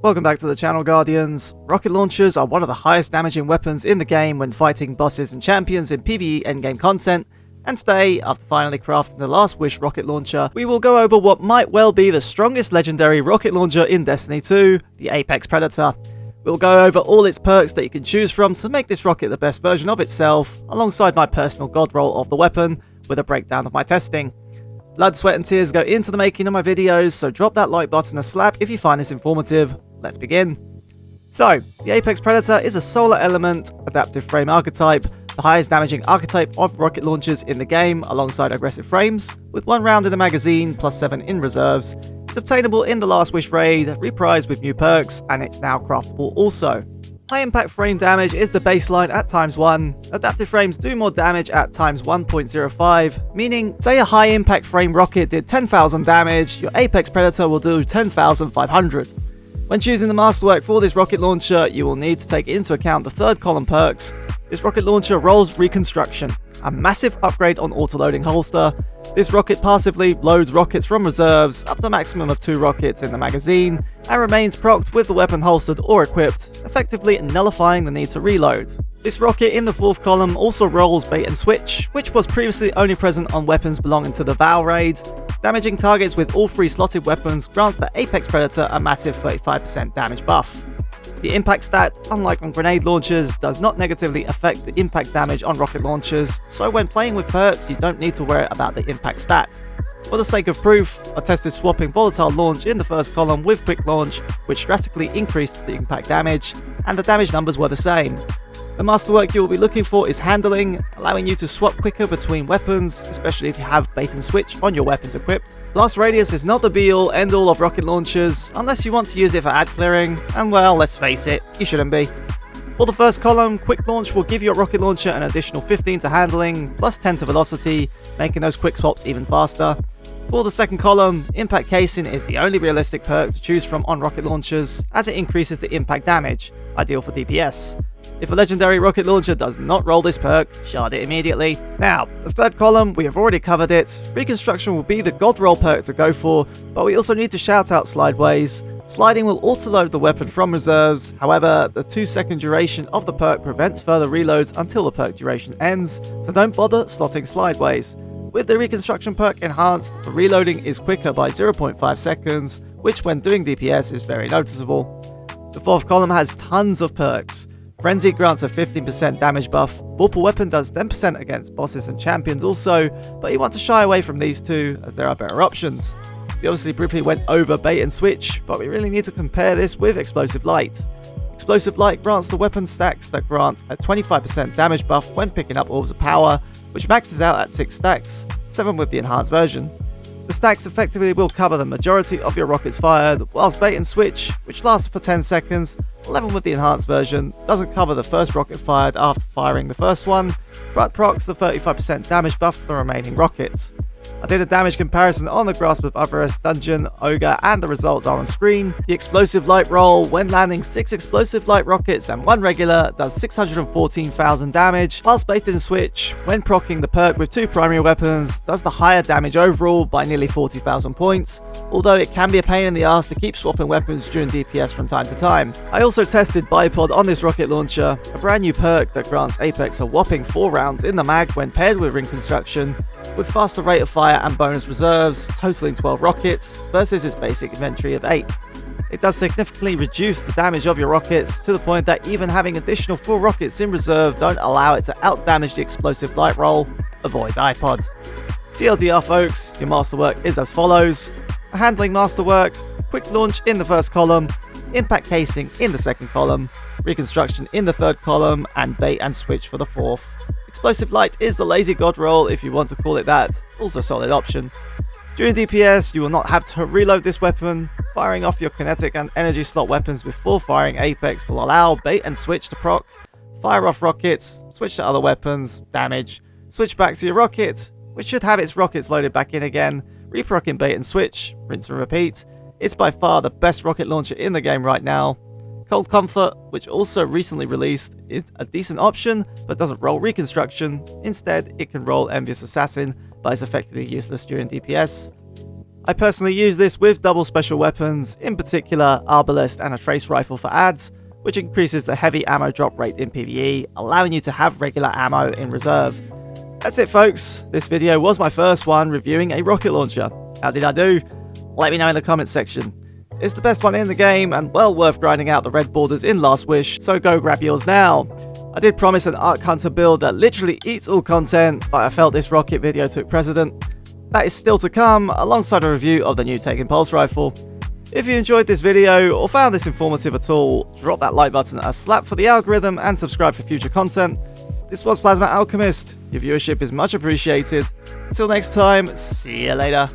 Welcome back to the channel, Guardians. Rocket launchers are one of the highest damaging weapons in the game when fighting bosses and champions in PVE endgame content, and today, after finally crafting the Last Wish rocket launcher, we will go over what might well be the strongest legendary rocket launcher in Destiny 2, the Apex Predator. We'll go over all its perks that you can choose from to make this rocket the best version of itself, alongside my personal god roll of the weapon, with a breakdown of my testing. Blood, sweat and tears go into the making of my videos, so drop that like button a slap if you find this informative. Let's begin. So, the Apex Predator is a solar element, adaptive frame archetype, the highest damaging archetype of rocket launchers in the game, alongside aggressive frames, with 1 round in the magazine plus 7 in reserves. It's obtainable in the Last Wish raid, reprised with new perks, and it's now craftable also. High impact frame damage is the baseline at ×1. Adaptive frames do more damage at ×1.05, meaning, say a high impact frame rocket did 10,000 damage, your Apex Predator will do 10,500. When choosing the masterwork for this rocket launcher, you will need to take into account the third column perks. This rocket launcher rolls Reconstruction, a massive upgrade on autoloading holster. This rocket passively loads rockets from reserves, up to a maximum of 2 rockets in the magazine, and remains procced with the weapon holstered or equipped, effectively nullifying the need to reload. This rocket in the 4th column also rolls Bait and Switch, which was previously only present on weapons belonging to the Val raid. Damaging targets with all 3 slotted weapons grants the Apex Predator a massive 35% damage buff. The impact stat, unlike on grenade launchers, does not negatively affect the impact damage on rocket launchers, so when playing with perks you don't need to worry about the impact stat. For the sake of proof, I tested swapping Volatile Launch in the 1st column with Quick Launch, which drastically increased the impact damage, and the damage numbers were the same. The masterwork you will be looking for is Handling, allowing you to swap quicker between weapons, especially if you have Bait and Switch on your weapons equipped. Blast Radius is not the be-all, end-all of rocket launchers, unless you want to use it for ad clearing, and well, let's face it, you shouldn't be. For the 1st column, Quick Launch will give your rocket launcher an additional 15 to handling, plus 10 to velocity, making those quick swaps even faster. For the 2nd column, Impact Casing is the only realistic perk to choose from on rocket launchers, as it increases the impact damage, ideal for DPS. If a legendary rocket launcher does not roll this perk, shard it immediately. Now, the 3rd column, we have already covered it. Reconstruction will be the god roll perk to go for, but we also need to shout out Slideways. Sliding will autoload the weapon from reserves, however, the 2-second duration of the perk prevents further reloads until the perk duration ends, so don't bother slotting Slideways. With the Reconstruction perk enhanced, the reloading is quicker by 0.5 seconds, which when doing DPS is very noticeable. The 4th column has tons of perks. Frenzy grants a 15% damage buff, Vorpal Weapon does 10% against bosses and champions also, but you want to shy away from these two as there are better options. We obviously briefly went over Bait and Switch, but we really need to compare this with Explosive Light. Explosive Light grants the weapon stacks that grant a 25% damage buff when picking up Orbs of Power, which maxes out at 6 stacks, 7 with the enhanced version. The stacks effectively will cover the majority of your rockets fired, whilst Bait and Switch, which lasts for 10 seconds, 11 with the enhanced version, doesn't cover the first rocket fired after firing the first one, but procs the 35% damage buff to the remaining rockets. I did a damage comparison on the Grasp of Avarice dungeon, Ogre, and the results are on screen. The Explosive Light roll, when landing 6 Explosive Light rockets and 1 regular, does 614,000 damage, whilst Bait and Switch, when proccing the perk with 2 primary weapons, does the higher damage overall by nearly 40,000 points, although it can be a pain in the ass to keep swapping weapons during DPS from time to time. I also tested Bipod on this rocket launcher, a brand new perk that grants Apex a whopping 4 rounds in the mag when paired with Reconstruction, with faster rate of fire and bonus reserves, totaling 12 rockets, versus its basic inventory of 8. It does significantly reduce the damage of your rockets, to the point that even having additional 4 rockets in reserve don't allow it to outdamage the Explosive Light roll. Avoid bipod. TLDR folks, your masterwork is as follows: a Handling masterwork, Quick Launch in the 1st column, Impact Casing in the 2nd column, Reconstruction in the 3rd column, and Bait and Switch for the 4th. Explosive Light is the lazy god roll if you want to call it that, also a solid option. During DPS, you will not have to reload this weapon. Firing off your kinetic and energy slot weapons before firing Apex will allow Bait and Switch to proc, fire off rockets, switch to other weapons, damage, switch back to your rocket, which should have its rockets loaded back in again, reprocking Bait and Switch, rinse and repeat. It's by far the best rocket launcher in the game right now. Cold Comfort, which also recently released, is a decent option, but doesn't roll Reconstruction. Instead, it can roll Envious Assassin, but is effectively useless during DPS. I personally use this with double special weapons, in particular Arbalest and a trace rifle for adds, which increases the heavy ammo drop rate in PvE, allowing you to have regular ammo in reserve. That's it folks, this video was my first one reviewing a rocket launcher. How did I do? Let me know in the comments section. It's the best one in the game and well worth grinding out the red borders in Last Wish, so go grab yours now. I did promise an Arc Hunter build that literally eats all content, but I felt this rocket video took precedent. That is still to come, alongside a review of the new Taken Pulse rifle. If you enjoyed this video or found this informative at all, drop that like button a slap for the algorithm and subscribe for future content. This was Plasma Alchemist, your viewership is much appreciated. Until next time, see you later.